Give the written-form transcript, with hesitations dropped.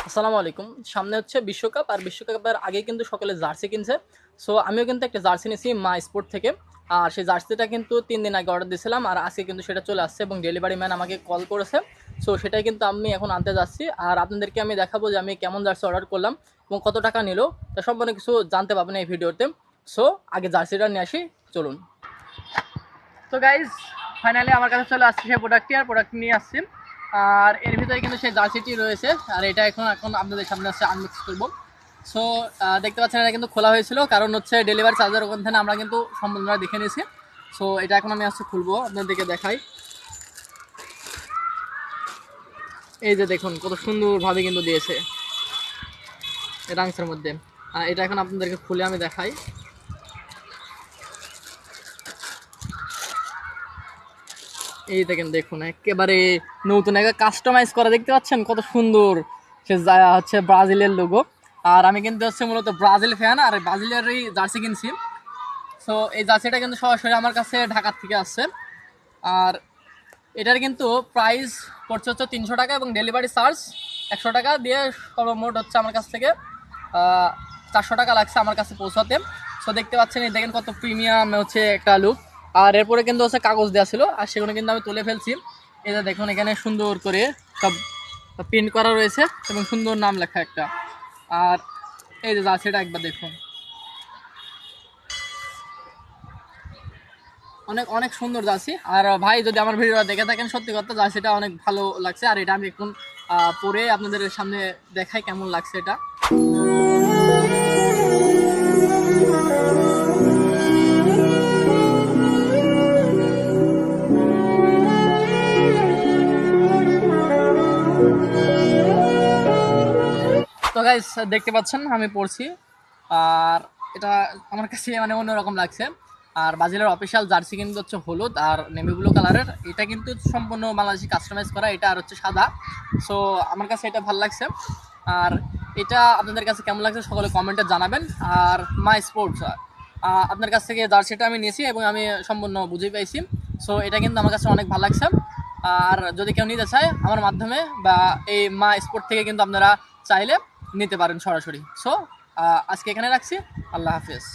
আসসালামু আলাইকুম। সামনে হচ্ছে বিশ্বকাপ, আর বিশ্বকাপের আগে কিন্তু সকলে জার্সি কিনছে। সো আমিও কিন্তু একটা জার্সি নিয়েছি মা স্পোর্ট থেকে। আর সেই জার্সিটা কিন্তু 3 দিন আগে অর্ডার দিয়েছিলাম, আর আজকে কিন্তু সেটা চলে আসছে এবং ডেলিভারি ম্যান আমাকে কল করেছে। সো সেটাই কিন্তু আমি এখন আনতে যাচ্ছি, আর আপনাদেরকে আমি দেখাবো যে আমি কেমন জার্সি অর্ডার করলাম এবং কত টাকা নিল। তা সম্পূর্ণ কিছু জানতে পারবেন এই ভিডিওতে। সো আগে জার্সিটা নিয়ে আসি, চলুন। তো গাইজ, ফাইনালি আমার কাছে চলে আসছে সেই প্রোডাক্টটি, আর প্রোডাক্ট নিয়ে আসছি। আর এর ভিতরে কিন্তু সেই জার্সিটি রয়েছে, আর এটা এখন এখন আপনাদের সামনে আসছে আনবক্স করবো। সো দেখতে পাচ্ছেন এটা কিন্তু খোলা হয়েছিল, কারণ হচ্ছে ডেলিভারি চার্জের ওখান থেকে আমরা কিন্তু সম্পূর্ণটা দেখে নিয়েছি। সো এটা এখন আমি আসছে খুলবো, আপনাদেরকে দেখাই। এই যে দেখুন কত সুন্দরভাবে কিন্তু দিয়েছে রাংসের মধ্যে। এটা এখন আপনাদেরকে খুলে আমি দেখাই। এই দেখেন, দেখুন একেবারে নতুন একটা কাস্টমাইজ করা, দেখতে পাচ্ছেন কত সুন্দর। সে হচ্ছে ব্রাজিলের লোগো। আর আমি কিন্তু হচ্ছে মূলত ব্রাজিল ফ্যান, আর ব্রাজিলেরই জার্সি কিনছি। সো এই জার্সিটা কিন্তু সরাসরি আমার কাছে ঢাকার থেকে আসছে। আর এটার কিন্তু প্রাইস পড়ছে হচ্ছে 300 টাকা এবং ডেলিভারি চার্জ 100 টাকা দিয়ে সর্বমোট হচ্ছে আমার কাছ থেকে 400 টাকা লাগছে আমার কাছে পৌঁছাতে। সো দেখতে পাচ্ছেন, এই দেখেন কত প্রিমিয়াম হচ্ছে একটা লুক। আর এরপরে কিন্তু হচ্ছে কাগজ দেওয়া ছিল, আর সেগুলো কিন্তু আমি তুলে ফেলছি। এই যে দেখুন, এখানে সুন্দর করে সব প্রিন্ট করা রয়েছে এবং সুন্দর নাম লেখা একটা। আর এই যে জার্সিটা একবার দেখুন, অনেক অনেক সুন্দর জার্সি। আর ভাই, যদি আমার ভিডিওটা দেখে থাকেন, সত্যি কথা জার্সিটা অনেক ভালো লাগছে। আর এটা আমি এখন পরে আপনাদের সামনে দেখাই কেমন লাগছে এটা। তো গাইস, দেখতে পাচ্ছেন আমি পড়ছি। আর এটা আমার কাছে মানে অন্যরকম লাগছে। আর ব্রাজিলের অফিসিয়াল জার্সি কিন্তু হচ্ছে হলুদ আর নেভি ব্লু কালারের। এটা কিন্তু সম্পূর্ণ বাংলাদেশি কাস্টমাইজ করা, এটা আর হচ্ছে সাদা। সো আমার কাছে এটা ভালো লাগছে। আর এটা আপনাদের কাছে কেমন লাগছে সকলে কমেন্টে জানাবেন। আর মাই স্পোর্টস, আপনার কাছ থেকে জার্সিটা আমি নিয়েছি এবং আমি সম্পূর্ণ বুঝে পেয়েছি। সো এটা কিন্তু আমার কাছে অনেক ভালো লাগছে। আর যদি কেউ নিতে চায় আমার মাধ্যমে বা এই মা স্পোর্ট থেকে কিন্তু আপনারা চাইলে নিতে পারেন সরাসরি। সো আজকে এখানে রাখছি। আল্লাহ হাফেজ।